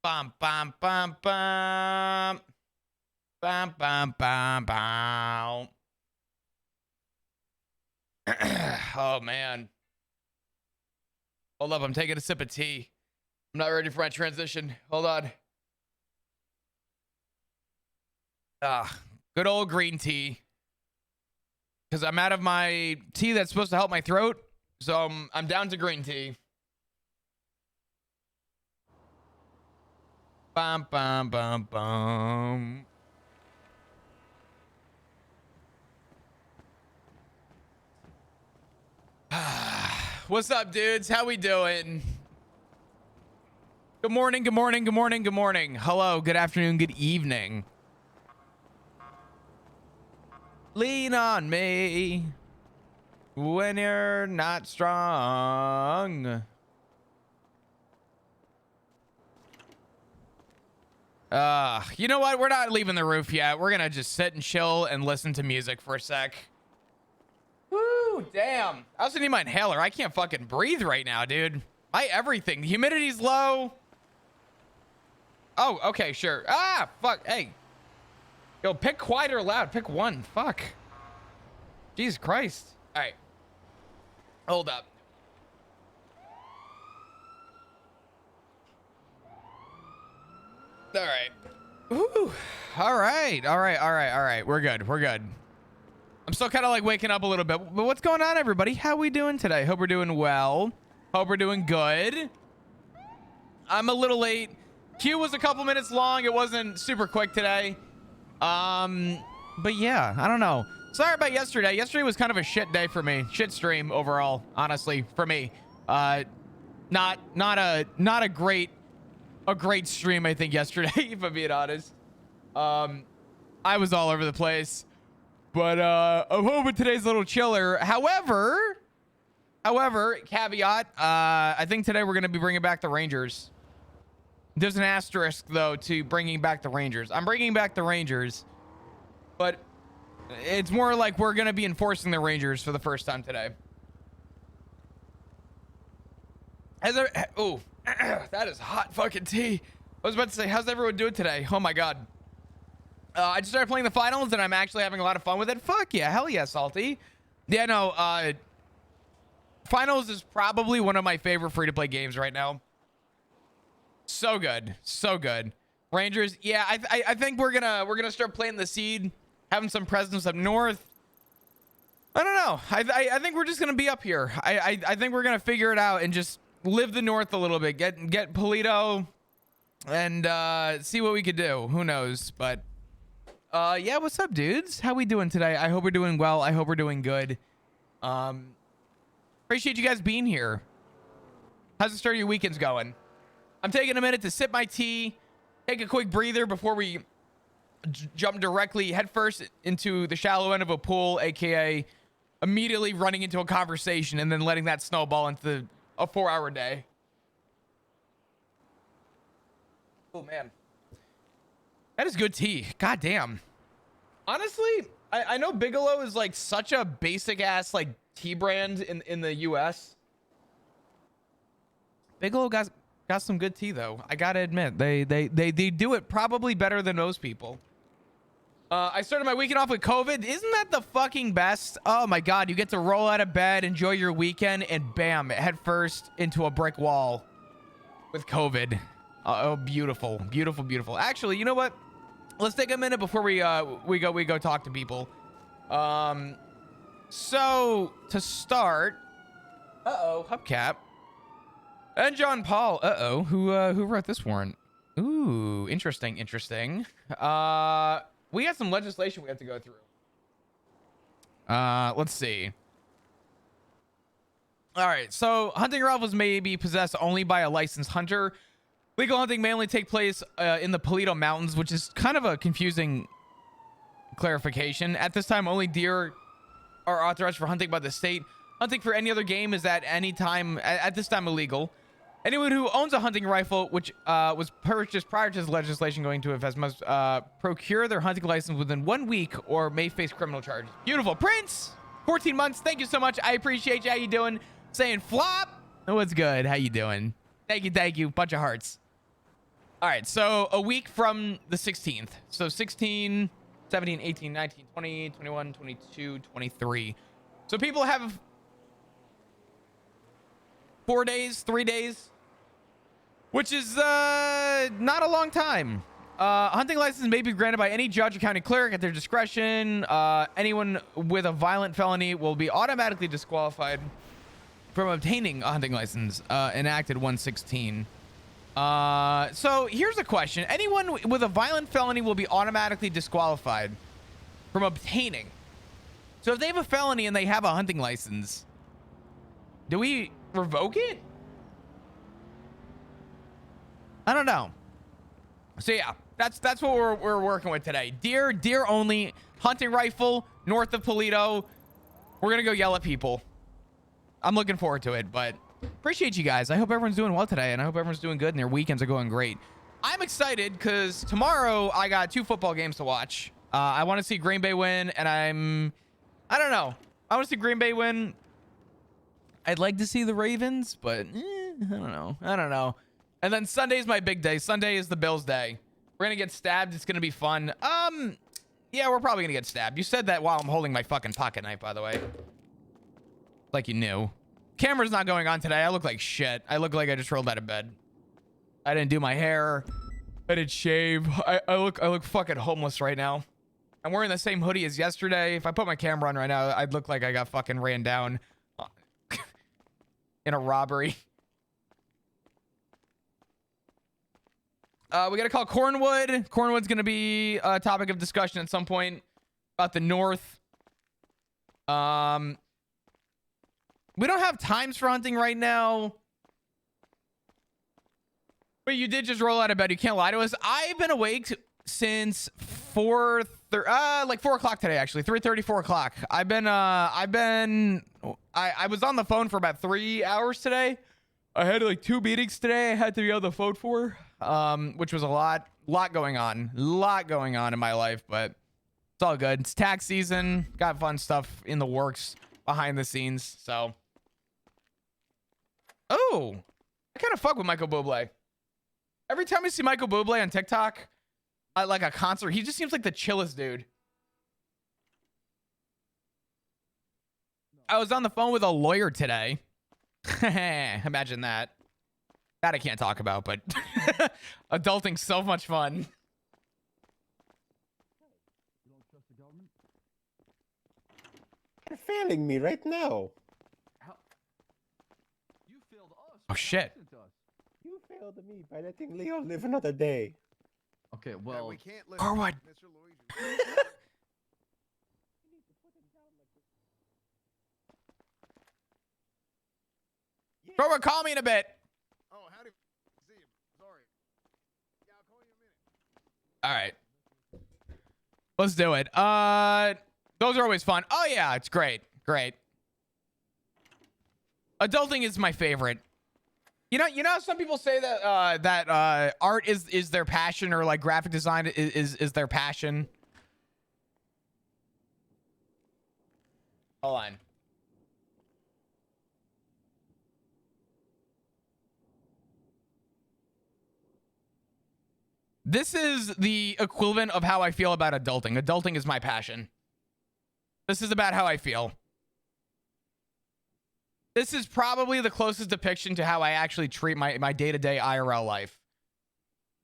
Bum, bum, bum, bum. Bum, bum, bum, bum. Oh, man. Hold up. I'm taking a sip of tea. I'm not ready for my transition. Hold on. Good old green tea. Because I'm out of my tea that's supposed to help my throat. So I'm down to green tea. Bum, bum, bum, bum. What's up, dudes? How we doing? Good morning, good morning, good morning, good morning. Hello, good afternoon, good evening. Lean on me when you're not strong. You know what? We're not leaving the roof yet. We're gonna just sit and chill and listen to music for a sec. Woo, damn. I also need my inhaler. I can't fucking breathe right now, dude. My everything. The humidity's low. Oh, okay, sure. Ah, fuck. Hey. Yo, pick quiet or loud. Pick one. Fuck. Jesus Christ. All right. Hold up. All right. Ooh. All right. All right. All right. All right. We're good. We're good. I'm still kind of like waking up a little bit. But what's going on, everybody? How we doing today? Hope we're doing well. Hope we're doing good. I'm a little late. Queue was a couple minutes long. It wasn't super quick today. But yeah, I don't know. Sorry about yesterday. Yesterday was kind of a shit day for me. Shit stream overall, honestly, for me. Not a great stream, I think, yesterday, if I'm being honest. I was all over the place. But I'm hoping today's a little chiller. However, caveat, I think today we're going to be bringing back the Rangers. There's an asterisk, though, to bringing back the Rangers. I'm bringing back the Rangers, but it's more like we're going to be enforcing the Rangers for the first time today. Oh, that is hot fucking tea. I was about to say, how's everyone doing today? Oh, my God. I just started playing the finals, and I'm actually having a lot of fun with it. Fuck yeah. Hell yeah, Salty. Yeah, no, finals is probably one of my favorite free-to-play games right now. So good. So good. Rangers, yeah, I think we're gonna start playing the seed, having some presence up north. I don't know. I think we're just gonna be up here. I think we're gonna figure it out and just live the north a little bit. Get Polito and see what we could do. Who knows? But yeah, what's up, dudes? How we doing today? I hope we're doing well. I hope we're doing good. Appreciate you guys being here. How's the start of your weekends going? I'm taking a minute to sip my tea, take a quick breather before we jump directly headfirst into the shallow end of a pool, aka immediately running into a conversation and then letting that snowball into a 4-hour day. Oh man, that is good tea. God damn. Honestly, I know Bigelow is like such a basic ass like tea brand in the US. Bigelow got some good tea though. I gotta admit, they do it probably better than most people. I started my weekend off with COVID. Isn't that the fucking best? Oh my God, you get to roll out of bed, enjoy your weekend, and bam, head first into a brick wall with COVID. Oh, beautiful, beautiful, beautiful. Actually, you know what? Let's take a minute before we go talk to people. So to start, hubcap. And John Paul, who wrote this warrant? Ooh, interesting. We got some legislation we have to go through. Let's see. All right, so hunting rifles may be possessed only by a licensed hunter. Legal hunting may only take place in the Polito Mountains, which is kind of a confusing clarification. At this time, only deer are authorized for hunting by the state. Hunting for any other game is at this time illegal. Anyone who owns a hunting rifle, which was purchased prior to this legislation going into effect, must procure their hunting license within 1 week or may face criminal charges. Beautiful. Prince, 14 months. Thank you so much. I appreciate you. How you doing? Saying flop. What's good? How you doing? Thank you. Bunch of hearts. All right, so a week from the 16th. So 16, 17, 18, 19, 20, 21, 22, 23. So people have 4 days, 3 days, which is not a long time. Hunting license may be granted by any judge or county clerk at their discretion. Anyone with a violent felony will be automatically disqualified from obtaining a hunting license, enacted 116. So here's a question. Anyone with a violent felony will be automatically disqualified from obtaining. So if they have a felony and they have a hunting license, do we revoke it? I don't know. So yeah, that's what we're working with today. Deer only, hunting rifle, north of Toledo. We're gonna go yell at people. I'm looking forward to it, but appreciate you guys. I hope everyone's doing well today, and I hope everyone's doing good and their weekends are going great. I'm excited because tomorrow I got 2 football games to watch. I want to see Green Bay win, and I don't know. I want to see Green Bay win. I'd like to see the Ravens, but I don't know. And then Sunday's my big day. Sunday is the Bills' day. We're gonna get stabbed. It's gonna be fun. Yeah, we're probably gonna get stabbed. You said that while I'm holding my fucking pocket knife, by the way. Like you knew. Camera's not going on today. I look like shit. I look like I just rolled out of bed. I didn't do my hair. I didn't shave. I look fucking homeless right now. I'm wearing the same hoodie as yesterday. If I put my camera on right now, I'd look like I got fucking ran down in a robbery. We gotta call Cornwood. Cornwood's gonna be a topic of discussion at some point about the North. We don't have times for hunting right now. But you did just roll out of bed. You can't lie to us. I've been awake since 4:30, like 4 o'clock today, actually. 3:30, 4 o'clock. I was on the phone for about 3 hours today. I had like 2 meetings today I had to be on the phone for, which was a lot going on in my life, but it's all good. It's tax season. Got fun stuff in the works behind the scenes, so. Oh, I kind of fuck with Michael Bublé. Every time I see Michael Bublé on TikTok at like a concert, he just seems like the chillest dude. I was on the phone with a lawyer today. Imagine that. That I can't talk about, but adulting's so much fun. You're failing me right now. You failed us. Oh shit. You failed me by letting Leo live another day. Okay, well, we can't let Cornwood. Mr. Luigi. Cornwood, call me in a bit. Oh, how do you see him? Sorry. Yeah, I'll call you in a minute. All right. Let's do it. Those are always fun. Oh yeah, it's great. Great. Adulting is my favorite. You know, some people say that art is their passion, or like graphic design is their passion. Hold on. This is the equivalent of how I feel about adulting. Adulting is my passion. This is about how I feel. This is probably the closest depiction to how I actually treat my day-to-day IRL life.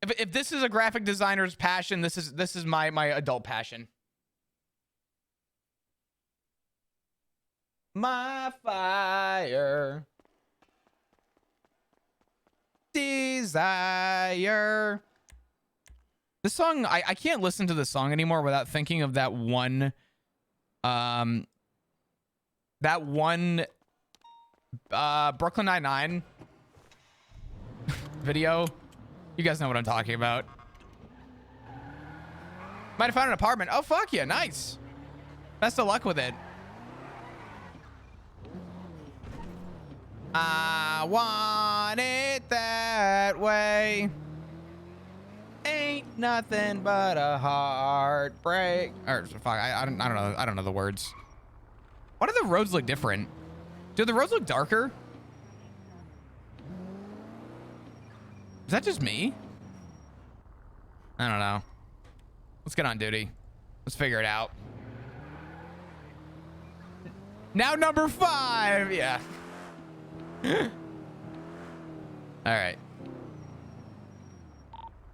If this is a graphic designer's passion, this is my adult passion. My fire. Desire. This song, I can't listen to this song anymore without thinking of that one Brooklyn Nine-Nine video. You guys know what I'm talking about. Might have found an apartment. Oh, fuck yeah. Nice. Best of luck with it. I want it that way. Ain't nothing but a heartbreak. Or fuck, I don't know. I don't know the words. Why do the roads look different? Do the roads look darker? Is that just me? I don't know. Let's get on duty. Let's figure it out. Now number 5. Yeah. All right.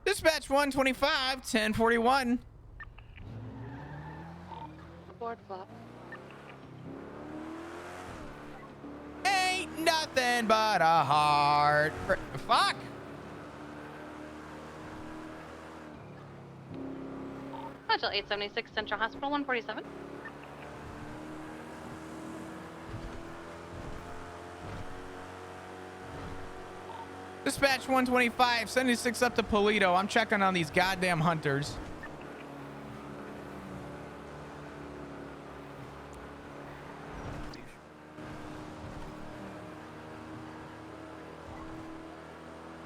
Dispatch 125, 1041. Board flop. Ain't nothing but a heart. Fuck. Hotel 876 Central Hospital 147. Dispatch 125, 76 up to Polito. I'm checking on these goddamn hunters.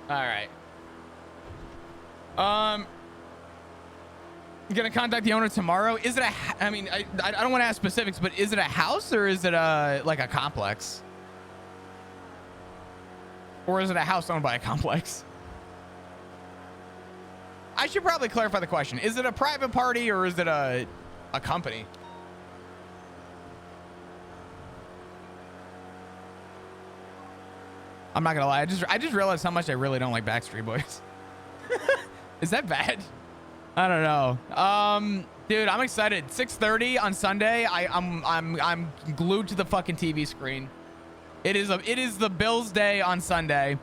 All right. Gonna contact the owner tomorrow. Is it I mean, I don't want to ask specifics, but is it a house or is it like a complex? Or is it a house owned by a complex? I should probably clarify the question. Is it a private party or is it a company? I'm not gonna lie. I just realized how much I really don't like Backstreet Boys. Is that bad? I don't know. Dude, I'm excited. 6:30 on Sunday. I'm glued to the fucking TV screen. It is the Bills day on Sunday.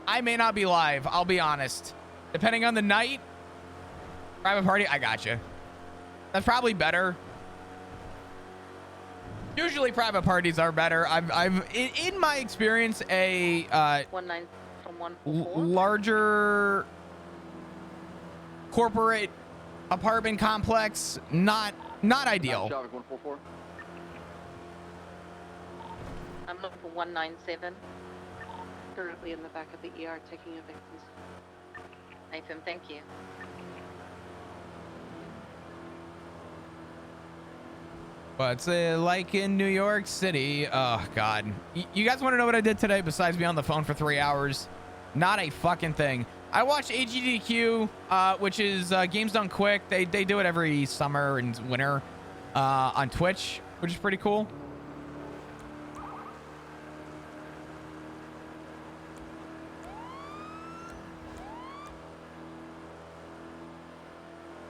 I may not be live. I'll be honest. Depending on the night, private party. I got you. That's probably better. Usually private parties are better. In my experience, a 19 from 144. larger corporate apartment complex, not ideal. Traffic 144. I'm looking for 197. Currently in the back of the ER taking evictions. Nathan, thank you. What's it like in New York City? Oh, God. You guys want to know what I did today besides be on the phone for 3 hours? Not a fucking thing. I watched AGDQ, which is Games Done Quick. They do it every summer and winter on Twitch, which is pretty cool.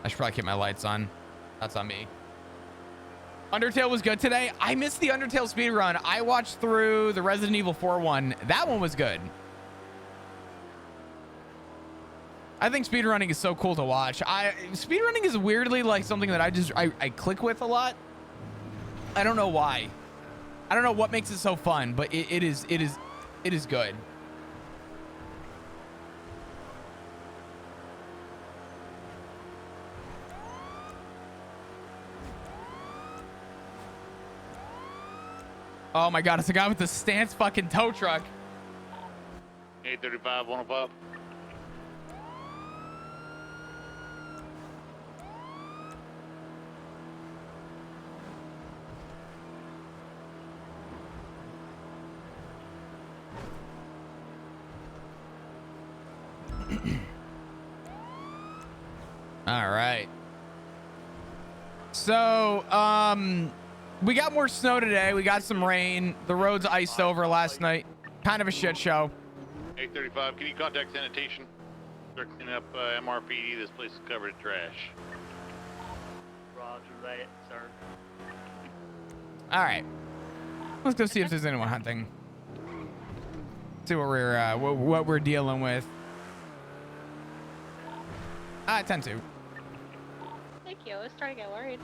I should probably keep my lights on. That's on me. Undertale was good today. I missed the Undertale speedrun. I watched through the Resident Evil 4 one. That one was good. I think speedrunning is so cool to watch. Speedrunning is weirdly like something that I click with a lot. I don't know why. I don't know what makes it so fun, but it is good. Oh my God, it's a guy with the stance fucking tow truck. 835, 105. All right. So, we got more snow today. We got some rain. The roads iced over last night. Kind of a shit show. 835, can you contact sanitation? They're cleaning up MRPD. This place is covered in trash. Roger that, sir. All right. Let's go see if there's anyone hunting. See what we're dealing with. 10-2. Thank you. I was starting to get worried.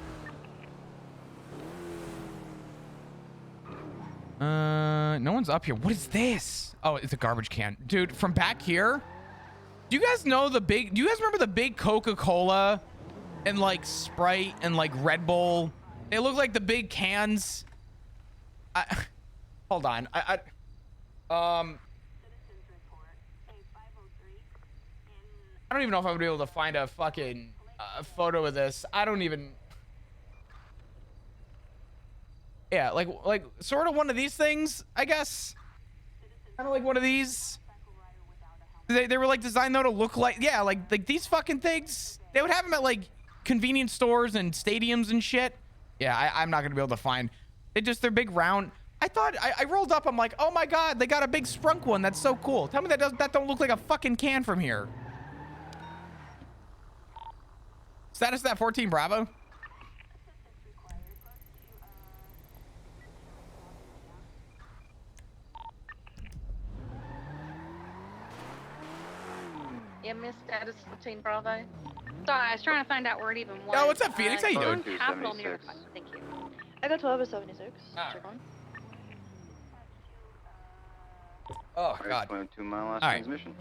No one's up here. What is this? Oh, it's a garbage can. Dude, from back here, do you guys know do you guys remember the big Coca-Cola and like Sprite and like Red Bull? They look like the big cans. Hold on. I don't even know if I would be able to find a fucking photo of this. I don't even. Yeah, like sort of one of these things, I guess. Kind of like one of these. They were like designed though to look like, yeah, like these fucking things. They would have them at like convenience stores and stadiums and shit. Yeah, I'm not gonna be able to find. They're big round. I thought I rolled up. I'm like, oh my god, they got a big sprunk one. That's so cool. Tell me that don't look like a fucking can from here. Status of that 14 Bravo. Yeah, Miss Status 14 Bravo. Sorry, I was trying to find out where it even was. Yo, what's up, Phoenix? How you doing? Capital near. Thank you. I got 12 or 76. Alright. Check on. Oh god. 22 mile last All right. transmission.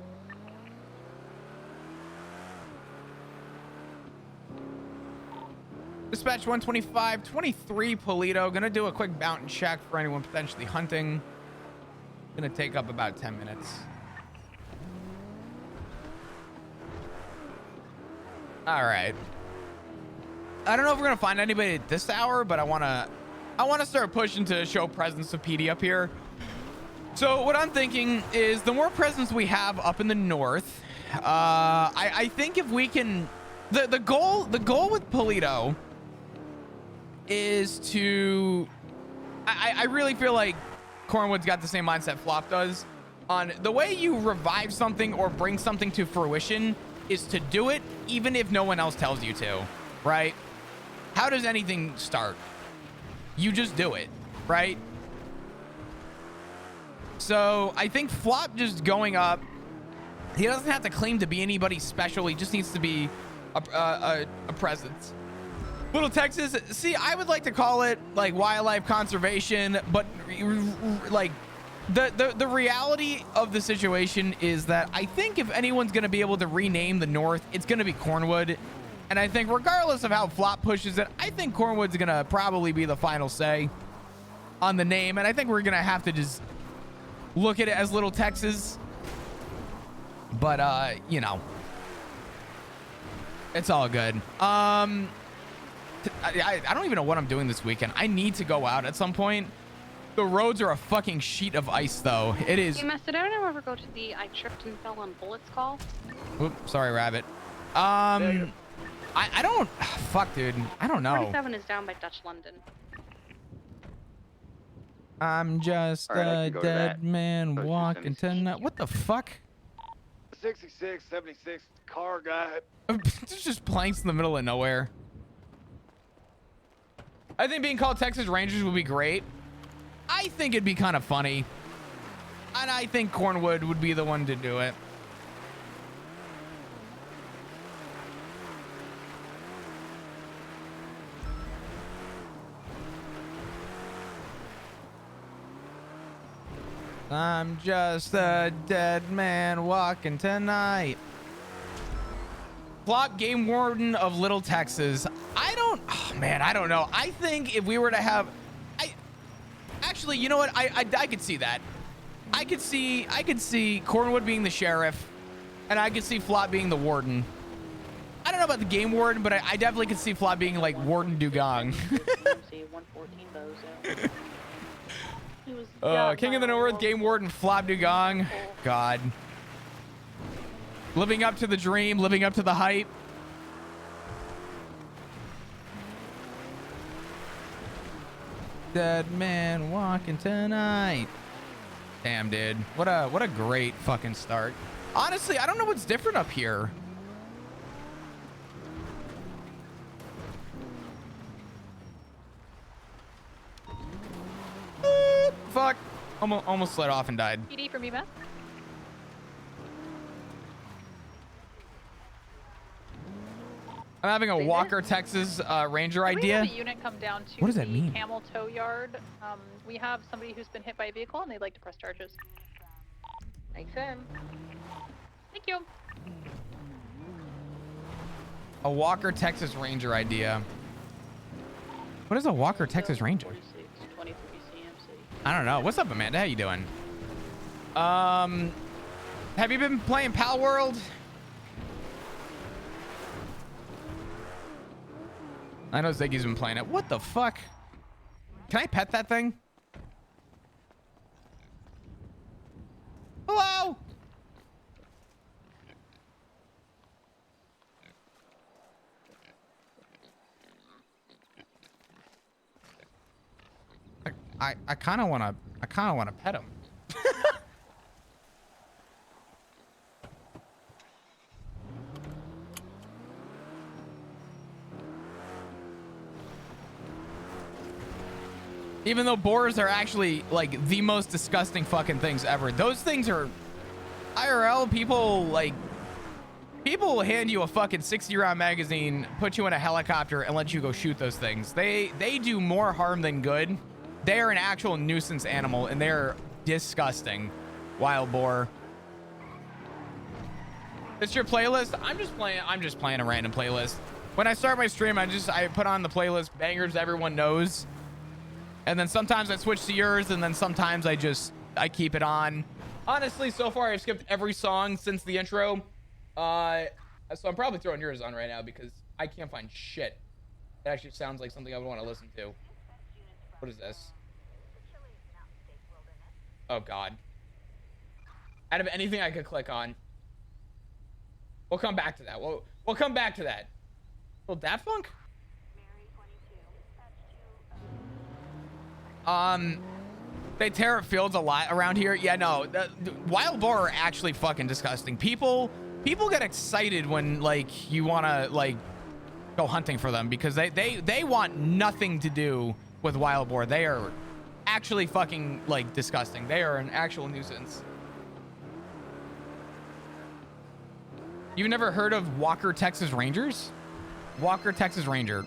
Dispatch 125, 23 Polito. Gonna do a quick mountain check for anyone potentially hunting. Gonna take up about 10 minutes. All right. I don't know if we're gonna find anybody at this hour, but I wanna start pushing to show presence of PD up here. So what I'm thinking is the more presence we have up in the north, I think if we can, the goal with Polito is to, I really feel like Cornwood's got the same mindset Flop does on the way you revive something or bring something to fruition is to do it even if no one else tells you to, right? How does anything start? You just do it, right? So I think Flop just going up, he doesn't have to claim to be anybody special. He just needs to be a presence. Little Texas, see, I would like to call it like wildlife conservation, but like the reality of the situation is that I think if anyone's going to be able to rename the North, it's going to be Cornwood. And I think regardless of how Flop pushes it, I think Cornwood's going to probably be the final say on the name. And I think we're going to have to just look at it as Little Texas. But, you know, it's all good. I don't even know what I'm doing this weekend. I need to go out at some point. The roads are a fucking sheet of ice, though. It is. You messed it. I don't ever go to the I tripped and fell on bullets call. Oop, sorry, Rabbit. I don't. Fuck, dude. I don't know. 47 is down by Dutch London. I'm just a dead man walking tonight. What the fuck? 66, 76, car guy. There's just planks in the middle of nowhere. I think being called Texas Rangers would be great. I think it'd be kind of funny. And I think Cornwood would be the one to do it. I'm just a dead man walking tonight. Flop game warden of Little Texas. Oh man, I don't know. I think if we were to have, actually, you know what? I could see that. I could see Cornwood being the sheriff, and I could see Flop being the warden. I don't know about the game warden, but I definitely could see Flop being like Warden Dugong. King of the North, game warden, Flop Dugong. God. Living up to the dream, living up to the hype. Dead man walking tonight. Damn, dude. What a great fucking start. Honestly, I don't know what's different up here. Fuck. Almost slid off and died. PD for me, Beth. I'm having a Walker, Texas Ranger idea. We have a unit come down to What does that mean? Camel Tow Yard. We have somebody who's been hit by a vehicle and they'd like to press charges. Thanks, Em. Thank you. A Walker, Texas Ranger idea. What is a Walker, Texas Ranger? 23 CMC. I don't know. What's up, Amanda? How you doing? Have you been playing Pal World? I know Ziggy's been playing it. What the fuck? Can I pet that thing? Hello? I kind of want to pet him. Even though boars are actually like the most disgusting fucking things ever. Those things are IRL. People will hand you a fucking 60-round magazine, put you in a helicopter, and let you go shoot those things. They do more harm than good. They are an actual nuisance animal, and they're disgusting. Wild boar. It's your playlist? I'm just playing a random playlist. When I start my stream, I put on the playlist bangers everyone knows. And then sometimes I switch to yours, and then sometimes I keep it on. Honestly, so far I've skipped every song since the intro. So I'm probably throwing yours on right now because I can't find shit. It actually sounds like something I would want to listen to. What is this? Oh God. Out of anything I could click on. We'll come back to that. We'll come back to that. Little Daft Punk? They tear up fields a lot around here. Yeah, no, the wild boar are actually fucking disgusting. People get excited when like you want to like go hunting for them because they want nothing to do with wild boar. They are actually fucking like disgusting. They are an actual nuisance. You've never heard of Walker, Texas Rangers? Walker, Texas Ranger.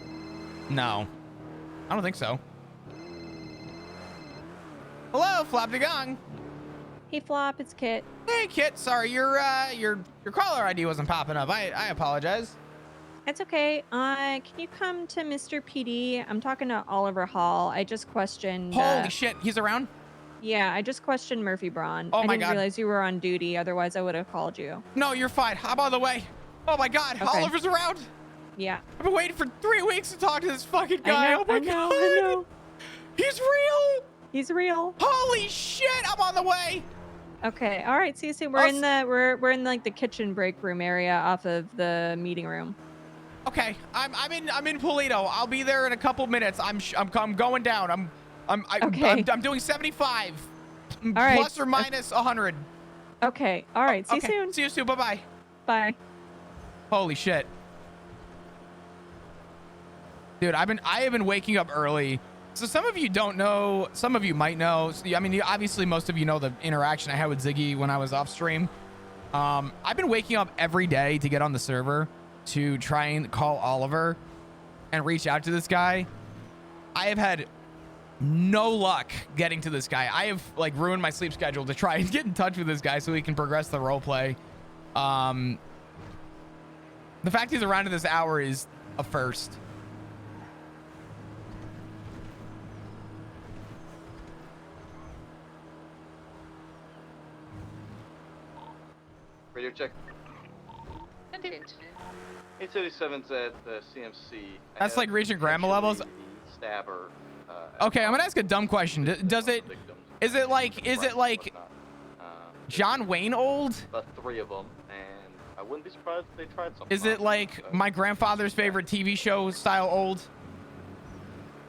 No, I don't think so. Hello, Flop de Gong. Hey, Flop, it's Kit. Hey, Kit. Sorry, your caller ID wasn't popping up. I apologize. It's okay. Can you come to Mr. PD? I'm talking to Oliver Hall. I just questioned. Holy shit, he's around? Yeah, I just questioned Murphy Braun. Oh my I didn't God. realize you were on duty. Otherwise, I would have called you. No, you're fine. I'm on the way. Oh my God, Okay. Oliver's around. Yeah. I've been waiting for 3 weeks to talk to this fucking guy. Oh my God. I know. He's real. He's real. Holy shit, I'm on the way. Okay. All right. See you soon. We're in like the kitchen break room area off of the meeting room. Okay, I'm in Polito. I'll be there in a couple minutes. I'm going down. I'm doing 75 All right. plus or minus 100. Okay. All right. See Okay. you soon. See you soon. Bye-bye. Bye. Holy shit. Dude, I have been waking up early. So some of you don't know, some of you might know. I mean, obviously most of you know the interaction I had with Ziggy when I was off stream. I've been waking up every day to get on the server to try and call Oliver and reach out to this guy. I have had no luck getting to this guy. I have like ruined my sleep schedule to try and get in touch with this guy so we can progress the role play. The fact he's around at this hour is a first. Radio check. 837's at CMC. That's like reaching grandma levels. Stabber. Okay, I'm gonna ask a dumb question. Is it like John Wayne old? About 3 of them, and I wouldn't be surprised if they tried something. Is it like my grandfather's favorite TV show style old?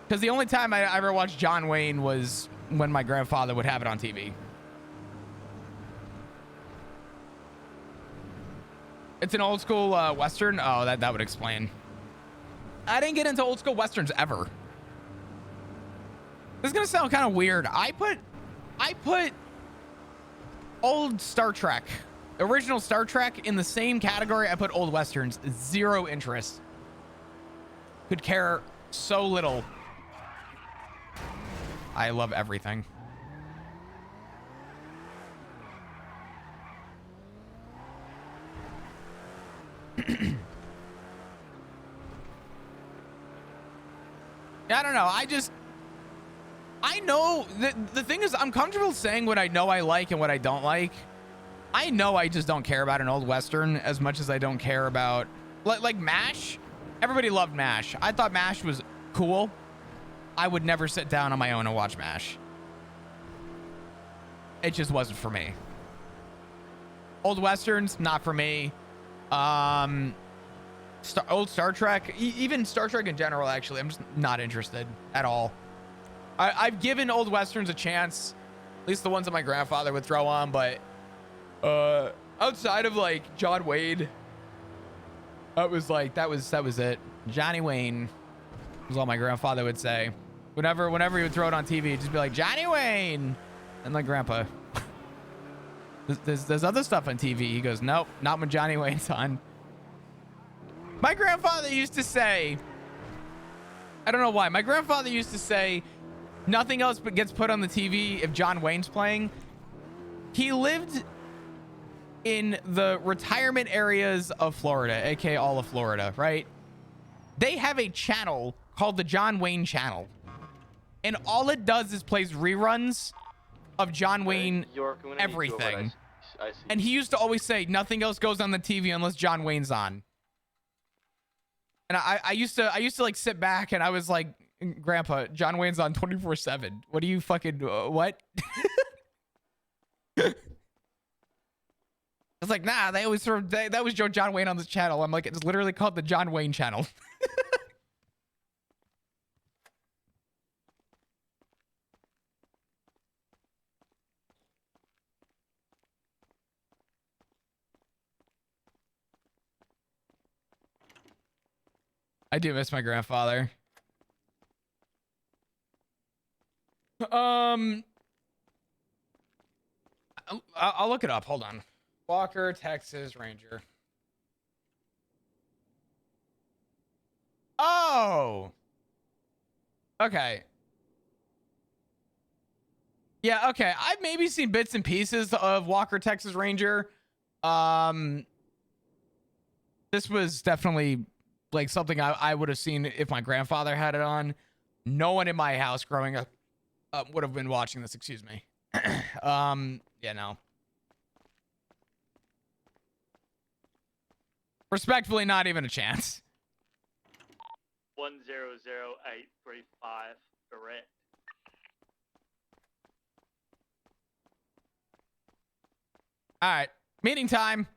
Because the only time I ever watched John Wayne was when my grandfather would have it on TV. It's an old school Western. Oh, that would explain. I didn't get into old school Westerns ever. This is gonna sound kind of weird. I put old Star Trek, original Star Trek in the same category I put old Westerns. Zero interest. Could care so little. I love everything. I don't know. I know the thing is I'm comfortable saying what I know I like and what I don't like. I know I just don't care about an old Western as much as I don't care about like MASH. Everybody loved MASH. I thought MASH was cool. I would never sit down on my own and watch MASH. It just wasn't for me. Old Westerns, not for me. Old Star Trek, even Star Trek in general, actually, I'm just not interested at all. I've given old westerns a chance, at least the ones that my grandfather would throw on, but outside of like John Wayne, that was it. Johnny Wayne was all my grandfather would say. Whenever he would throw it on TV, he'd just be like, Johnny Wayne. And like, Grandpa, there's other stuff on TV. He goes, nope, not when Johnny Wayne's on. My grandfather used to say, I don't know why. My grandfather used to say, nothing else but gets put on the TV if John Wayne's playing. He lived in the retirement areas of Florida, aka all of Florida, right? They have a channel called the John Wayne channel, and all it does is plays reruns of John Wayne everything. I see. And he used to always say nothing else goes on the TV unless John Wayne's on. And I used to like sit back and I was like, Grandpa, John Wayne's on 24/7. What do you fucking what? I was like, nah, they always that was John Wayne on this channel. I'm like, it's literally called the John Wayne channel. I do miss my grandfather. I'll look it up. Hold on. Walker, Texas Ranger. Oh. Okay. Yeah, okay. I've maybe seen bits and pieces of Walker, Texas Ranger. This was definitely like something I would have seen if my grandfather had it on. No one in my house growing up would have been watching this, excuse me. Yeah, no. Respectfully, not even a chance. 100835, correct. All right, meeting time.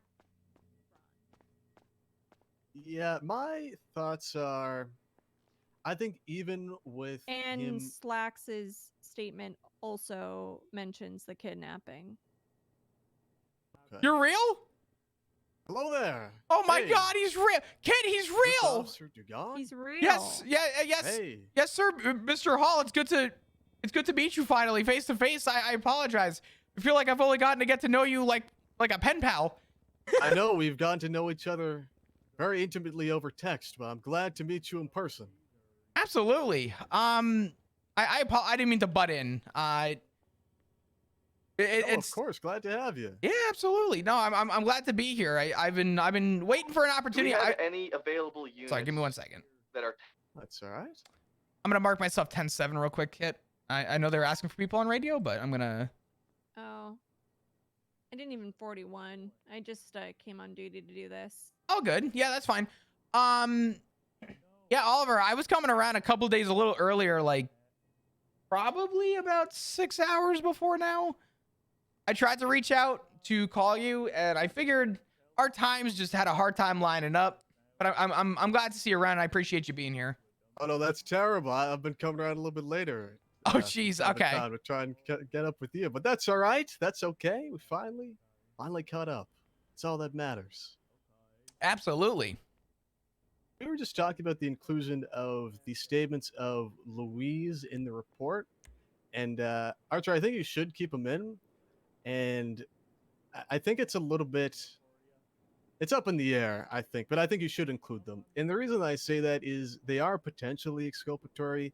Yeah, my thoughts are, I think even with And him, Slax's statement also mentions the kidnapping. Okay. You're real? Hello there. Oh my Hey, God, he's real. Kid, he's real. Officer Dugan? He's real. Yes, yes, Hey. yes, sir, Mr. Hall. It's good to meet you finally, face to face. I apologize. I feel like I've only gotten to get to know you like a pen pal. I know we've gotten to know each other very intimately over text, but I'm glad to meet you in person. Absolutely. I didn't mean to butt in. Of course, glad to have you. Yeah, absolutely. No, I'm glad to be here. I've been waiting for an Do we opportunity. have any available units? Sorry, give me 1 second. That are That's all right. I'm gonna mark myself 10-7 real quick, Kit. I know they're asking for people on radio, but I'm gonna. Oh. I didn't even 41. I just came on duty to do this. Oh, good. Yeah, that's fine. Yeah, Oliver, I was coming around a couple days a little earlier, like probably about 6 hours before now. I tried to reach out to call you, and I figured our times just had a hard time lining up. But I'm glad to see you around. And I appreciate you being here. Oh no, that's terrible. I've been coming around a little bit later. Oh, jeez. Okay. To try and get up with you, but that's all right. That's okay. We finally caught up. It's all that matters. Absolutely. We were just talking about the inclusion of the statements of Louise in the report, and Archer, I think you should keep them in. And I think it's a little bit, it's up in the air, I think, but I think you should include them. And the reason I say that is they are potentially exculpatory,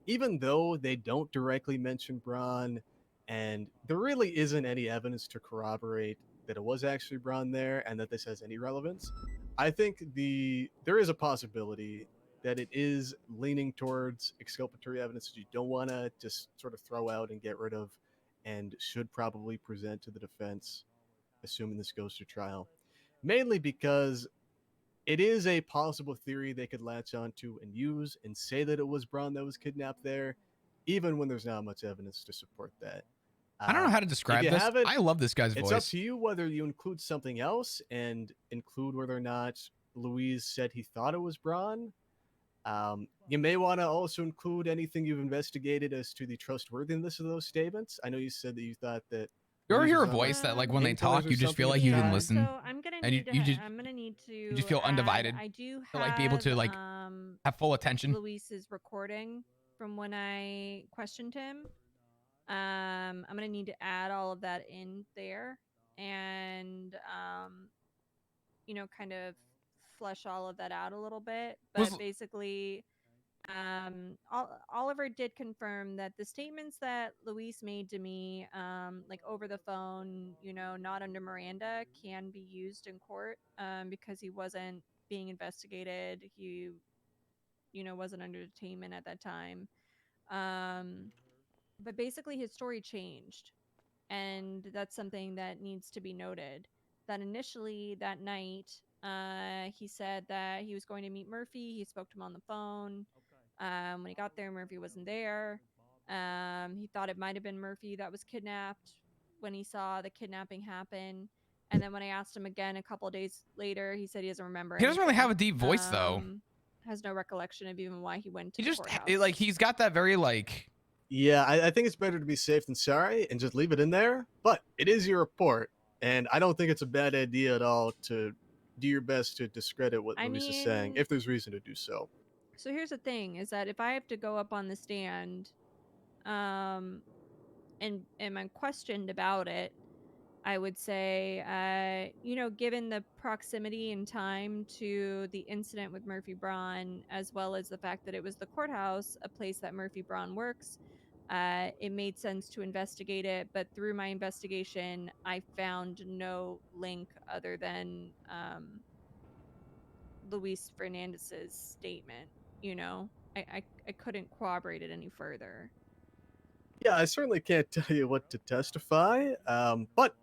even though they don't directly mention Braun, and there really isn't any evidence to corroborate that it was actually Braun there and that this has any relevance. I think there is a possibility that it is leaning towards exculpatory evidence that you don't want to just sort of throw out and get rid of, and should probably present to the defense, assuming this goes to trial. Mainly because it is a possible theory they could latch onto and use and say that it was Braun that was kidnapped there, even when there's not much evidence to support that. I don't know how to describe this. I love this guy's voice. It's up to you whether you include something else and include whether or not Louise said he thought it was Braun. You may want to also include anything you've investigated as to the trustworthiness of those statements. I know you said that you thought that You ever Louise hear a was on, like, voice that, like, when they painkillers talk, or you just feel something like at you the can time? listen, So I'm gonna and need to. I'm gonna need to. you just feel add, undivided. I do To, like, be able have to, like, have full attention. Luis's recording from when I questioned him. I'm gonna need to add all of that in there, and kind of flesh all of that out a little bit. But basically, Oliver did confirm that the statements that Luis made to me, like over the phone, not under Miranda, can be used in court, because he wasn't being investigated. He, wasn't under detainment at that time. But basically, his story changed, and that's something that needs to be noted. That initially that night, he said that he was going to meet Murphy. He spoke to him on the phone. When he got there, Murphy wasn't there. He thought it might have been Murphy that was kidnapped when he saw the kidnapping happen. And then when I asked him again a couple of days later, he said he doesn't remember. He doesn't really have a deep voice, though. Has no recollection of even why he went to He the just courthouse. like, he's got that very, like, Yeah, I think it's better to be safe than sorry and just leave it in there. But it is your report, and I don't think it's a bad idea at all to do your best to discredit what Luis is saying, if there's reason to do so. So here's the thing: is that if I have to go up on the stand, and I'm questioned about it, I would say, given the proximity and time to the incident with Murphy Braun, as well as the fact that it was the courthouse, a place that Murphy Braun works, it made sense to investigate it. But through my investigation, I found no link other than Luis Fernandez's statement. I couldn't corroborate it any further. Yeah, I certainly can't tell you what to testify, but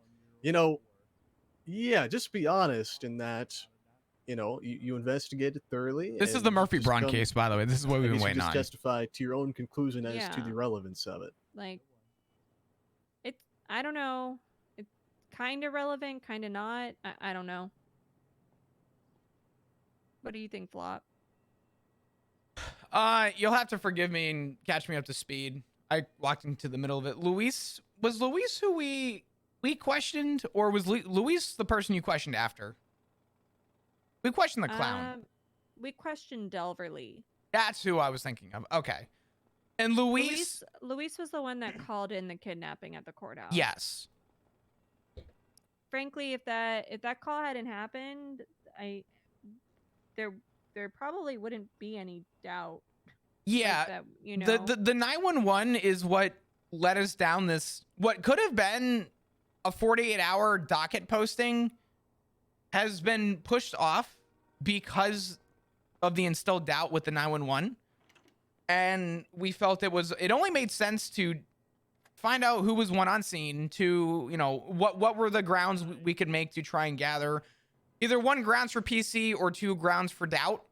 yeah, just be honest in that, you investigated thoroughly. This is the Murphy Braun case, by the way. This is what we've been waiting on. Just testify to your own conclusion as to the relevance of it. Like, I don't know. It's kind of relevant, kind of not. I don't know. What do you think, Flop? You'll have to forgive me and catch me up to speed. I walked into the middle of it. Was Luis who we questioned, or was Luis the person you questioned after? We questioned the clown. We questioned Delverly. That's who I was thinking of. Okay. And Luis was the one that called in the kidnapping at the courthouse. Yes. Frankly, if that call hadn't happened, there probably wouldn't be any doubt. Yeah. Like that, the 911 is what led us down this, what could have been a 48-hour docket posting has been pushed off because of the instilled doubt with the 911. And we felt it only made sense to find out who was one on scene, to, what were the grounds we could make to try and gather either one, grounds for PC, or two, grounds for doubt.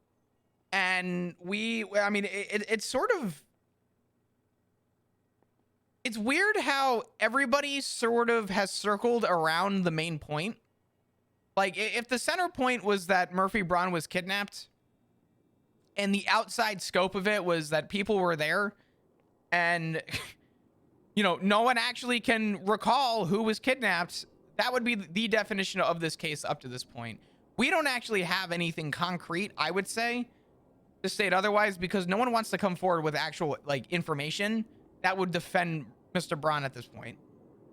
And it's sort of, it's weird how everybody sort of has circled around the main point. Like, if the center point was that Murphy Braun was kidnapped, and the outside scope of it was that people were there, and, no one actually can recall who was kidnapped, that would be the definition of this case up to this point. We don't actually have anything concrete, I would say, to state otherwise, because no one wants to come forward with actual, information that would defend Mr. Braun at this point.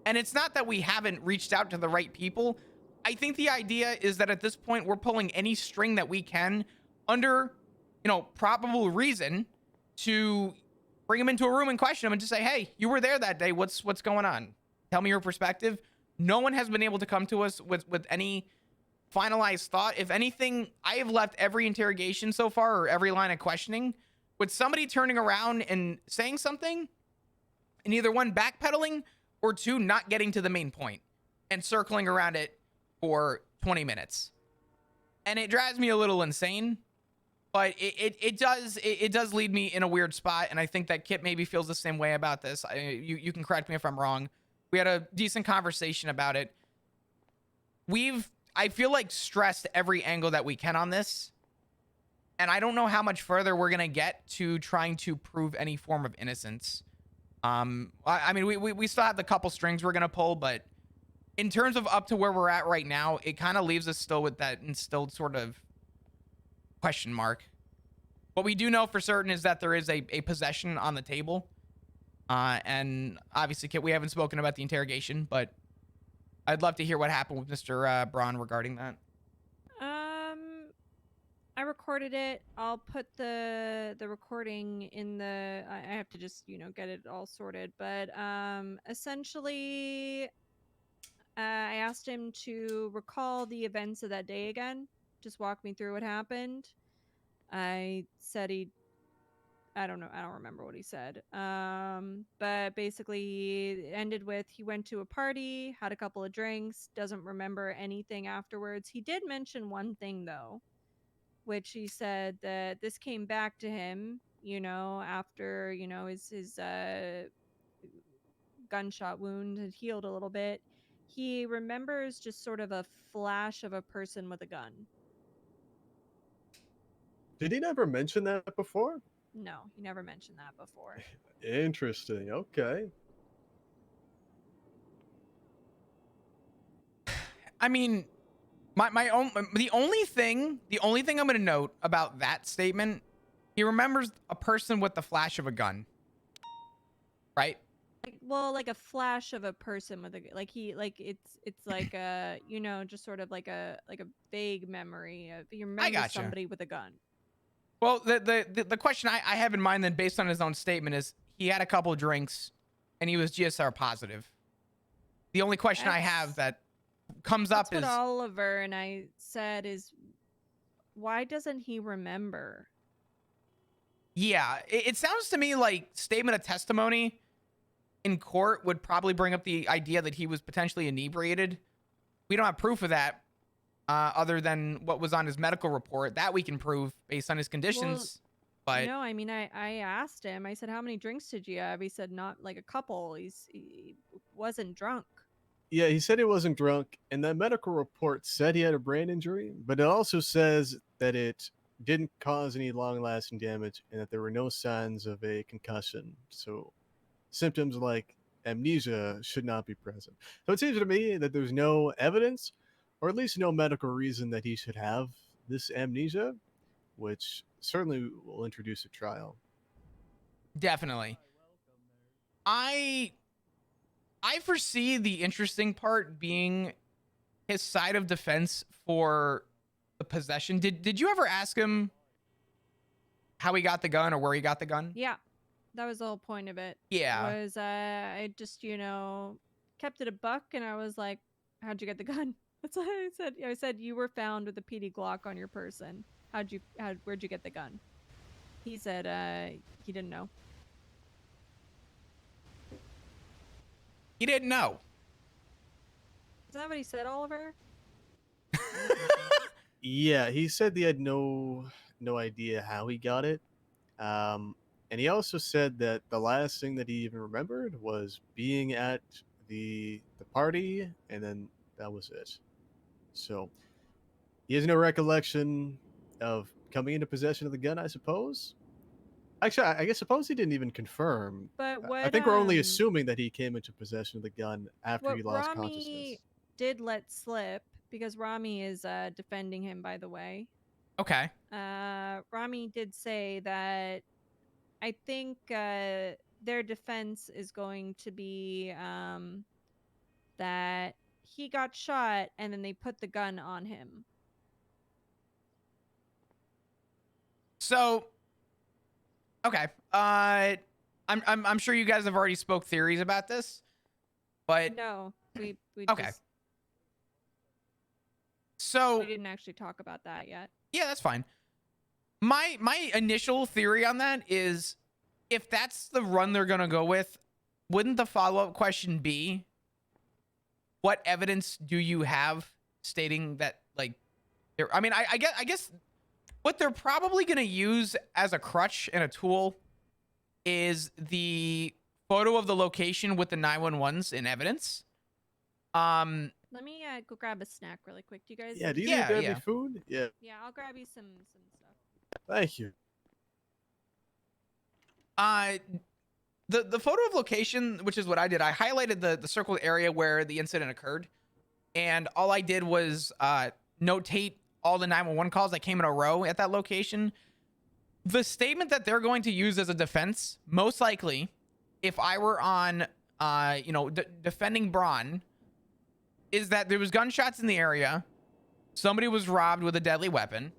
And it's not that we haven't reached out to the right people. I think the idea is that at this point, we're pulling any string that we can under, probable reason to bring him into a room and question him and just say, hey, you were there that day. What's going on? Tell me your perspective. No one has been able to come to us with any finalized thought. If anything, I have left every interrogation so far, or every line of questioning, with somebody turning around and saying something, and either one, backpedaling, or two, not getting to the main point and circling around it for 20 minutes. And it drives me a little insane, but it does lead me in a weird spot. And I think that Kip maybe feels the same way about this. You can correct me if I'm wrong. We had a decent conversation about it. I feel like, stressed every angle that we can on this. And I don't know how much further we're gonna get to trying to prove any form of innocence. I mean, we still have the couple strings we're gonna pull, but in terms of up to where we're at right now, it kind of leaves us still with that instilled sort of question mark. What we do know for certain is that there is a possession on the table. And obviously, we haven't spoken about the interrogation, but I'd love to hear what happened with Mr. Braun regarding that. I recorded it. I'll put the recording in the. I have to just get it all sorted. But essentially, I asked him to recall the events of that day again. Just walk me through what happened. I said I don't know. I don't remember what he said. But basically, he ended with he went to a party, had a couple of drinks, doesn't remember anything afterwards. He did mention one thing though, which he said that this came back to him, after his gunshot wound had healed a little bit. He remembers just sort of a flash of a person with a gun. Did he never mention that before? No, he never mentioned that before. Interesting. Okay. I mean, the only thing I'm gonna note about that statement, he remembers a person with the flash of a gun, right? Like a flash of a person with a it's like a just sort of like a vague memory of he remembers somebody with a gun. Well, the question I have in mind then, based on his own statement, is he had a couple of drinks and he was GSR positive. The only question I have that comes up is what Oliver and I said is, why doesn't he remember? Yeah, it sounds to me like statement of testimony in court would probably bring up the idea that he was potentially inebriated. We don't have proof of that other than what was on his medical report. That we can prove based on his conditions. But no, I mean, I asked him, I said, how many drinks did you have? He said, not like a couple. He wasn't drunk. Yeah, he said he wasn't drunk, and that medical report said he had a brain injury, but it also says that it didn't cause any long-lasting damage and that there were no signs of a concussion. So symptoms like amnesia should not be present. So it seems to me that there's no evidence, or at least no medical reason that he should have this amnesia, which certainly will introduce a trial. definitely. I foresee the interesting part being his side of defense for the possession. Did you ever ask him how he got the gun or where he got the gun? Yeah, that was the whole point of it. Yeah. Was I just kept it a buck, and I was like, how'd you get the gun? That's what I said. I said you were found with a PD Glock on your person. Where'd you get the gun? He said he didn't know. He didn't know. Is that what he said, Oliver? Yeah, he said he had no idea how he got it. And he also said that the last thing that he even remembered was being at the party, and then that was it. So he has no recollection of coming into possession of the gun, I suppose. Actually, I suppose he didn't even confirm. But what I think we're only assuming that he came into possession of the gun after he lost Rami consciousness. did let slip, because Rami is defending him, by the way. Okay. Rami did say that I think their defense is going to be that he got shot and then they put the gun on him. So, okay. I'm sure you guys have already spoke theories about this, but no, we okay. So we didn't actually talk about that yet. Yeah, that's fine. My initial theory on that is, if that's the run they're gonna go with, wouldn't the follow-up question be, what evidence do you have stating that, like, I mean, I guess what they're probably gonna use as a crutch and a tool is the photo of the location with the 911s in evidence. Let me go grab a snack really quick. Do you guys? Yeah, do you need to grab me food? Yeah. Yeah, I'll grab you some stuff. Thank you. The photo of location, which is what I did, I highlighted the circled area where the incident occurred, and all I did was notate all the 911 calls that came in a row at that location. The statement that they're going to use as a defense, most likely, if I were on, defending Braun, is that there was gunshots in the area, somebody was robbed with a deadly weapon,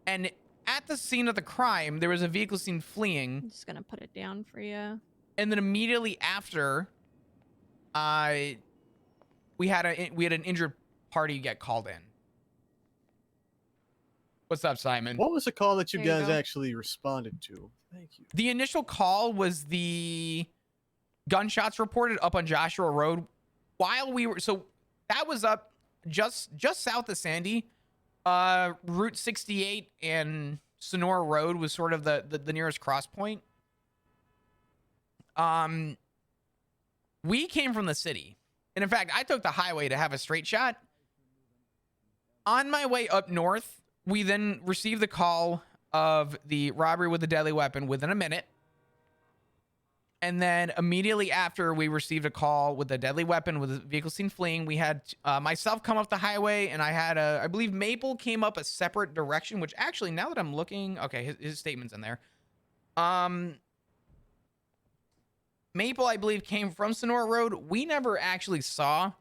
and at the scene of the crime, there was a vehicle seen fleeing. I'm just gonna put it down for you. And then immediately after, we had an injured party get called in. What's up, Simon? What was the call that you There you guys go. actually responded to? Thank you. The initial call was the gunshots reported up on Joshua Road while we were, so that was up just south of Sandy. Route 68 and Sonora Road was sort of the nearest cross point. We came from the city. And in fact, I took the highway to have a straight shot. On my way up north, we then received the call of the robbery with a deadly weapon within a minute. And then immediately after we received a call with a deadly weapon with a vehicle seen fleeing, we had myself come up the highway, and I had I believe Maple came up a separate direction, which actually, now that I'm looking, okay, his statement's in there. Maple, I believe, came from Sonora Road. We never actually saw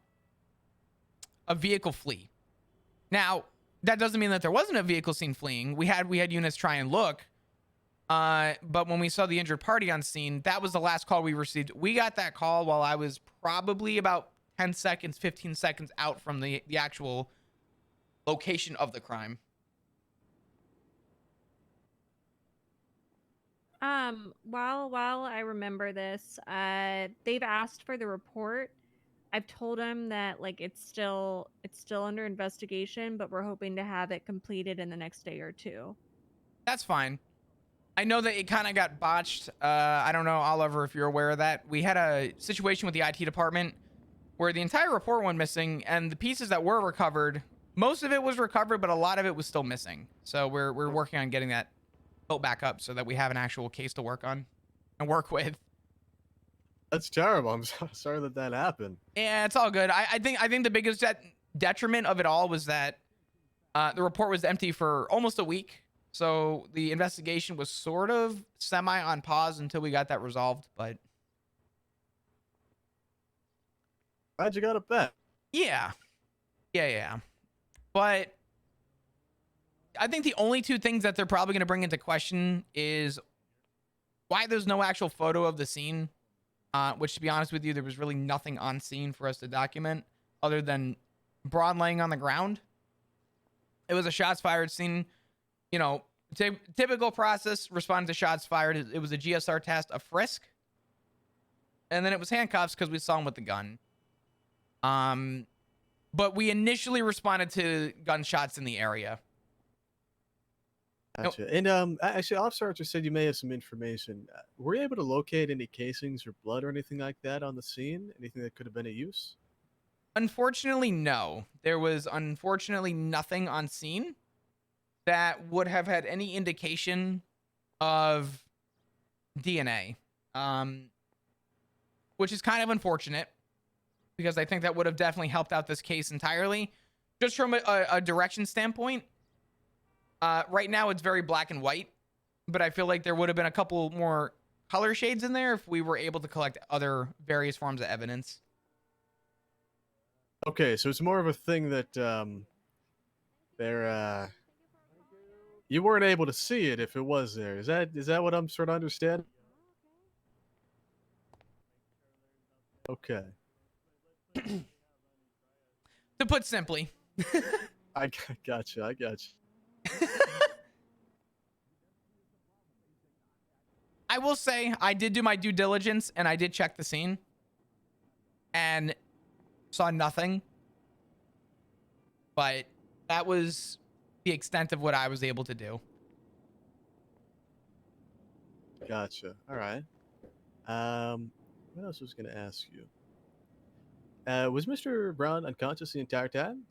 a vehicle flee. Now, that doesn't mean that there wasn't a vehicle seen fleeing. We had units try and look. But when we saw the injured party on scene, that was the last call we received. We got that call while I was probably about 10 seconds, 15 seconds out from the actual location of the crime. While I remember this, they've asked for the report. I've told them that like it's still under investigation, but we're hoping to have it completed in the next day or two. That's fine. I know that it kind of got botched. I don't know, Oliver, if you're aware of that. We had a situation with the IT department where the entire report went missing, and the pieces that were recovered, most of it was recovered, but a lot of it was still missing. So we're working on getting that built back up so that we have an actual case to work on and work with. That's terrible. I'm sorry that happened. Yeah, it's all good. I think the biggest detriment of it all was that the report was empty for almost a week. So the investigation was sort of semi on pause until we got that resolved. But glad you got it back. Yeah. But I think the only two things that they're probably going to bring into question is why there's no actual photo of the scene. Which, to be honest with you, there was really nothing on scene for us to document other than Braun laying on the ground. It was a shots fired scene. You know, typical process, responding to shots fired. It was a GSR test, a frisk. And then it was handcuffs because we saw him with the gun. But we initially responded to gunshots in the area. Gotcha. Nope. And actually, Officer Archer said you may have some information. Were you able to locate any casings or blood or anything like that on the scene? Anything that could have been of use? Unfortunately, no. There was unfortunately nothing on scene that would have had any indication of DNA, which is kind of unfortunate because I think that would have definitely helped out this case entirely. Just from a direction standpoint, right now it's very black and white, but I feel like there would have been a couple more color shades in there if we were able to collect other various forms of evidence. Okay, so it's more of a thing that you weren't able to see it if it was there. Is that what I'm sort of understanding? Okay. To put simply. I gotcha. I will say I did do my due diligence and I did check the scene and saw nothing, but that was the extent of what I was able to do. Gotcha. All right. What else was going to ask you? Was Mr. Brown unconscious the entire time?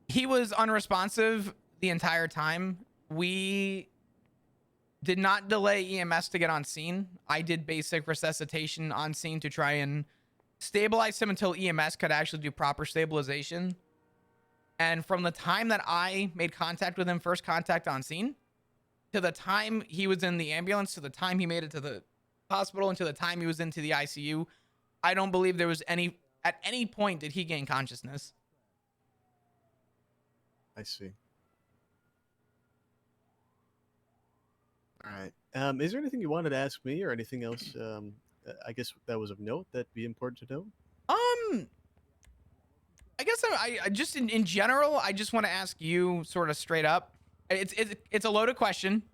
He was unresponsive the entire time. We did not delay EMS to get on scene. I did basic resuscitation on scene to try and stabilize him until EMS could actually do proper stabilization. And from the time that I made contact with him, first contact on scene, to the time he was in the ambulance, to the time he made it to the hospital, and to the time he was into the ICU, I don't believe there was at any point did he gain consciousness. I see. All right. Is there anything you wanted to ask me, or anything else? I guess that was of note that'd be important to know. I guess I just in general, I just want to ask you sort of straight up. It's a loaded question,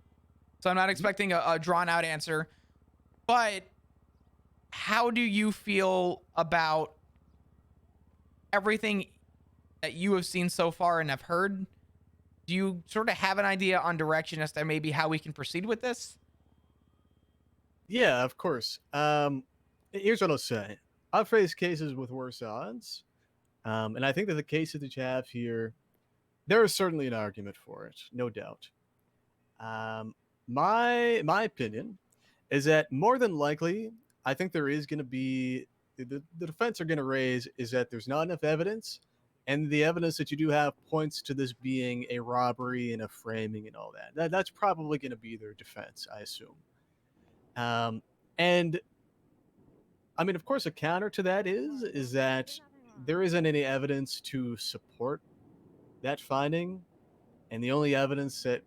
so I'm not expecting a drawn out answer. But how do you feel about everything that you have seen so far and have heard? Do you sort of have an idea on direction as to maybe how we can proceed with this? Yeah, of course. Here's what I'll say. I've faced cases with worse odds. And I think that the cases that you have here, there is certainly an argument for it, no doubt. My opinion is that more than likely, I think there is going to be, the defense are going to raise is that there's not enough evidence, and the evidence that you do have points to this being a robbery and a framing and all that. That's probably going to be their defense, I assume. And I mean, of course, a counter to that is that there isn't any evidence to support that finding, and the only evidence that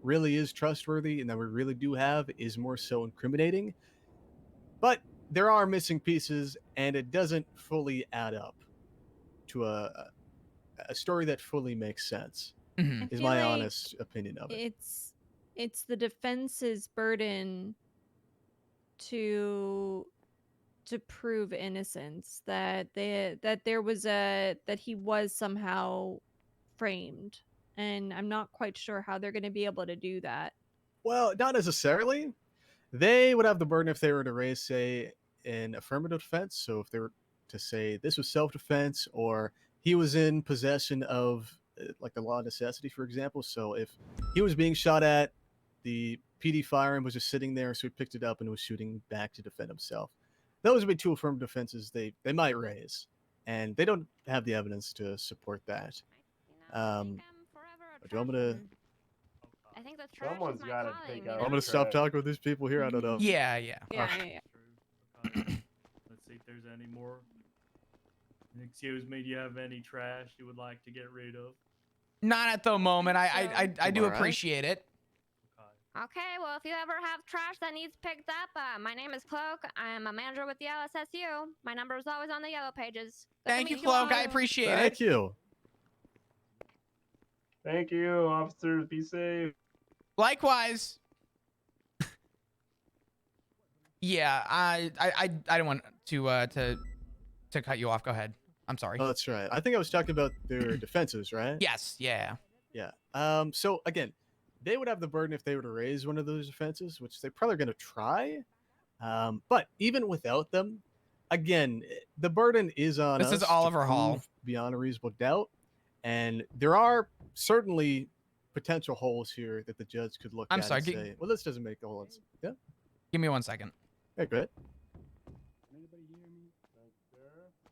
really is trustworthy and that we really do have is more so incriminating. But there are missing pieces, and it doesn't fully add up to a story that fully makes sense. Is my honest opinion of it. It's the defense's burden to prove innocence, that he was somehow framed, and I'm not quite sure how they're going to be able to do that. Well, not necessarily. They would have the burden if they were to raise, say, an affirmative defense. So if they were to say this was self-defense, or he was in possession of like the law of necessity, for example. So if he was being shot at, the PD firearm was just sitting there, so he picked it up and was shooting back to defend himself. Those would be two affirmative defenses they might raise, and they don't have the evidence to support that. Do you want me to? I think the Someone's got to take out. I'm gonna stop talking with these people here. I don't know. Yeah. Yeah. Let's see if there's any more. Excuse me, do you have any trash you would like to get rid of? Not at the moment. I do Alright. appreciate it. Okay, well, if you ever have trash that needs picked up, my name is Cloak. I am a manager with the LSSU. My number is always on the yellow pages. Good to Thank you, meet Cloak. all. I appreciate it. Thank you. Thank you, officers. Be safe. Likewise. Yeah, I don't want to cut you off. Go ahead. I'm sorry. Oh, that's right. I think I was talking about their defenses, right? Yes. Yeah. Yeah. So again, they would have the burden if they were to raise one of those defenses, which they're probably going to try. But even without them, again, the burden is on us. This is Oliver to Hall. prove beyond a reasonable doubt, and there are certainly potential holes here that the judge could look I'm at sorry, and say, well, this doesn't make a hole. Yeah. Give me 1 second. Hey, go ahead.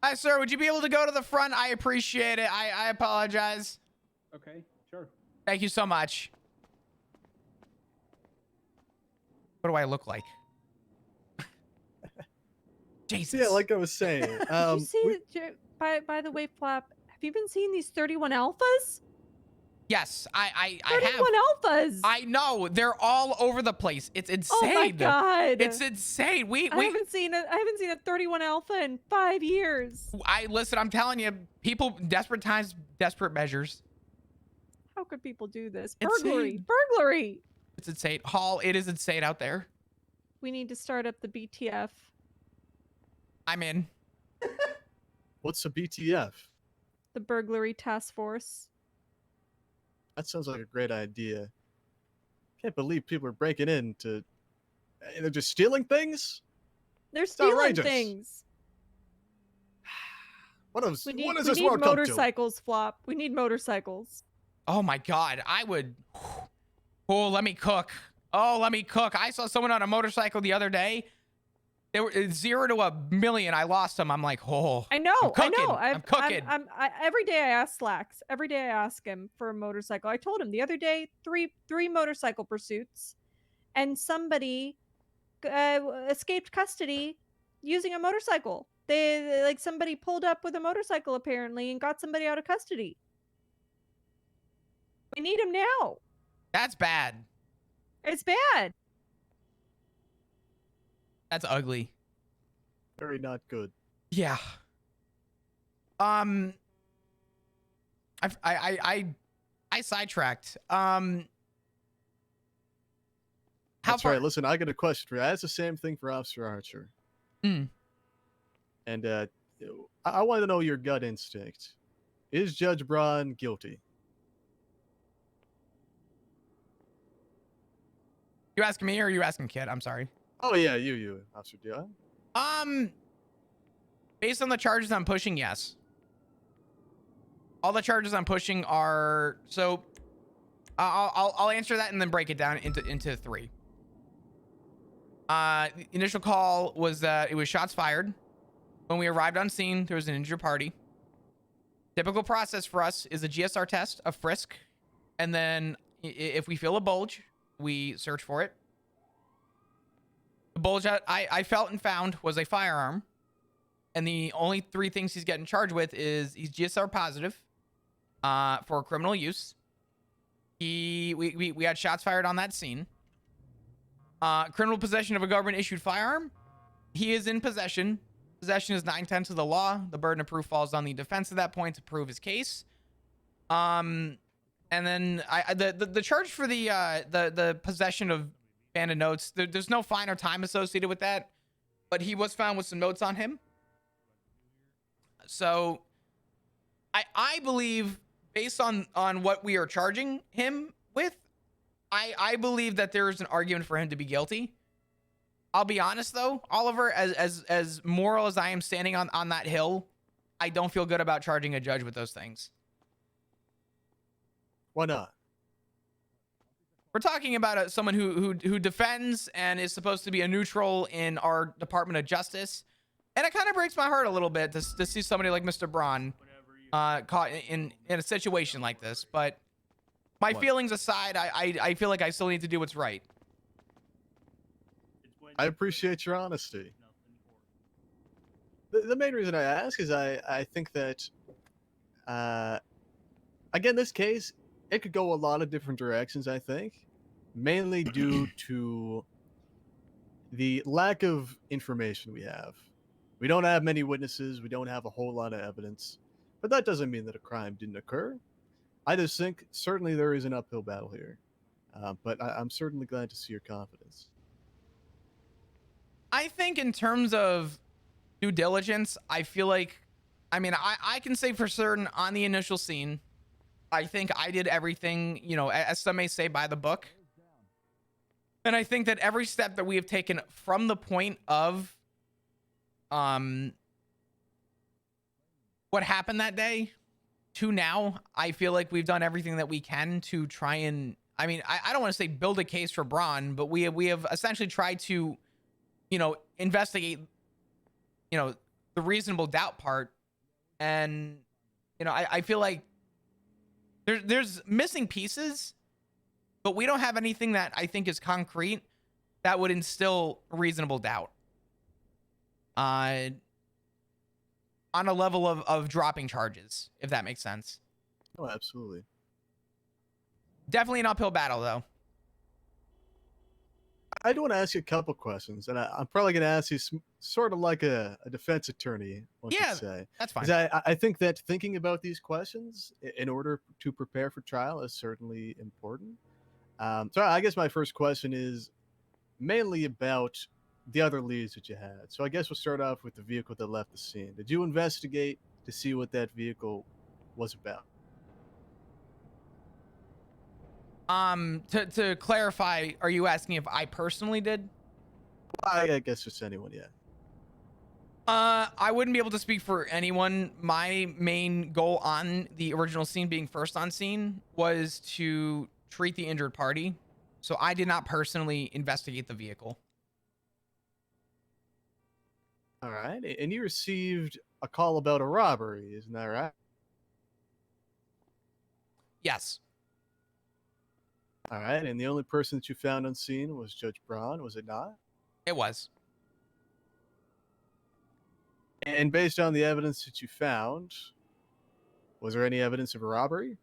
Hi, sir. Would you be able to go to the front? I appreciate it. I apologize. Okay, sure. Thank you so much. What do I look like? Jesus. Yeah, like I was saying. Did you see by the way, Flap, have you been seeing these 31 alphas? Yes, I 31 have. alphas. I know. They're all over the place. It's insane. Oh my god. It's insane. I haven't seen a 31 alpha in 5 years. Listen, I'm telling you, people, desperate times, desperate measures. How could people do this? Insane. Burglary. It's insane. Hall, it is insane out there. We need to start up the BTF. I'm in. What's a BTF? The burglary task force. That sounds like a great idea. Can't believe people are breaking in to. They're just stealing things? They're stealing outrageous. things. What is We need this world come to? motorcycles, Flop. We need motorcycles. Oh my god, I would. Oh, let me cook. Oh, let me cook. I saw someone on a motorcycle the other day. They were 0 to 1,000,000. I lost them. I'm like, oh. I know. I'm cooking. I know. I'm cooking. Every day I ask Slacks. Every day I ask him for a motorcycle. I told him the other day three motorcycle pursuits, and somebody escaped custody using a motorcycle. They like somebody pulled up with a motorcycle apparently and got somebody out of custody. We need him now. That's bad. It's bad. That's ugly. Very not good. Yeah. I sidetracked. How That's far? right. Listen, I got a question for you. That's the same thing for Officer Archer. Mm. And I want to know your gut instinct. Is Judge Braun guilty? You asking me or are you asking Kid? I'm sorry. Oh yeah, you, Officer Dion. Based on the charges I'm pushing, yes. All the charges I'm pushing are so. I'll answer that and then break it down into 3. The initial call was that it was shots fired. When we arrived on scene, there was an injured party. Typical process for us is a GSR test, a frisk, and then if we feel a bulge, we search for it. The bulge that I felt and found was a firearm. And the only 3 things he's getting charged with is he's GSR positive for criminal use. We had shots fired on that scene. Criminal possession of a government issued firearm. He is in possession. Possession is 9/10 of the law. The burden of proof falls on the defense at that point to prove his case. And then the charge for the possession of band of notes, there's no fine or time associated with that, but he was found with some notes on him. So I believe based on what we are charging him with, I believe that there is an argument for him to be guilty. I'll be honest though, Oliver, as moral as I am standing on that hill, I don't feel good about charging a judge with those things. Why not? We're talking about someone who defends and is supposed to be a neutral in our Department of Justice. And it kind of breaks my heart a little bit to see somebody like Mr. Braun caught in a situation like this. But my feelings aside, I feel like I still need to do what's right. I appreciate your honesty. The main reason I ask is I think that, again, this case, it could go a lot of different directions, I think. Mainly due to the lack of information we have. We don't have many witnesses. We don't have a whole lot of evidence. But that doesn't mean that a crime didn't occur. I just think certainly there is an uphill battle here. But I'm certainly glad to see your confidence. I think in terms of due diligence, I feel like, I mean, I can say for certain on the initial scene, I think I did everything, you know, as some may say, by the book. And I think that every step that we have taken from the point of what happened that day to now, I feel like we've done everything that we can to try and, I mean, I don't want to say build a case for Braun, but we have essentially tried to, you know, investigate, you know, the reasonable doubt part. And, you know, I feel like there's missing pieces, but we don't have anything that I think is concrete that would instill reasonable doubt on a level of dropping charges, if that makes sense. Oh, absolutely. Definitely an uphill battle, though. I do want to ask you a couple questions, and I'm probably going to ask you sort of like a defense attorney, one could say. That's fine. 'Cause I think that thinking about these questions in order to prepare for trial is certainly important. So I guess my first question is mainly about the other leads that you had. So I guess we'll start off with the vehicle that left the scene. Did you investigate to see what that vehicle was about? To clarify, are you asking if I personally did? I guess just anyone, yeah. I wouldn't be able to speak for anyone. My main goal on the original scene, being first on scene, was to treat the injured party. So I did not personally investigate the vehicle. All right. And you received a call about a robbery, isn't that right? Yes. All right. And the only person that you found on scene was Judge Braun, was it not? It was. And based on the evidence that you found, was there any evidence of a robbery?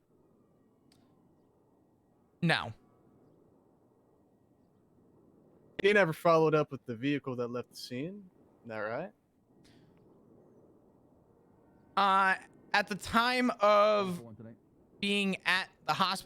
No. You never followed up with the vehicle that left the scene, isn't that right? At the time of being at the hospital,